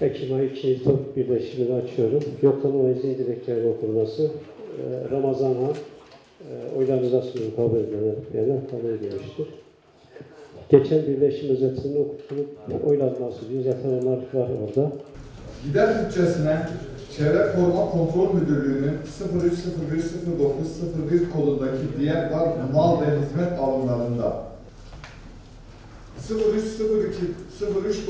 Ekim ayı İkinci Top Birleşimini açıyorum. Yoklama ve izin dileklerinin okunması. Ramazan'a oylarınıza sunuyorum. Kabul edilenler kabul edilmiştir. Geçen birleşim özetinin okutulup oylanması diyor. Zaten onlar var orada. Gider bütçesine Çevre Koruma Kontrol Müdürlüğü'nün 03.01.09.01 kodundaki diğer mal ve hizmet alımlarında 03.02.03.90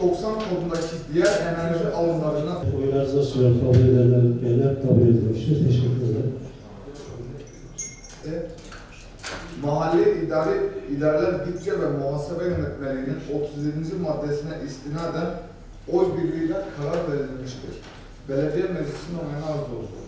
kodundaki diğer enerji alımlarına Oylarınıza sunuyorum. Kabul edilenler kabul edilmiştir. Teşekkür ederim. Mahalle İdareler Bütçe ve Muhasebe Yönetmeliği'nin 37. maddesine istinaden oy birliğiyle karar verilmiştir. Belediye Meclisi'nin onayına arz olsun.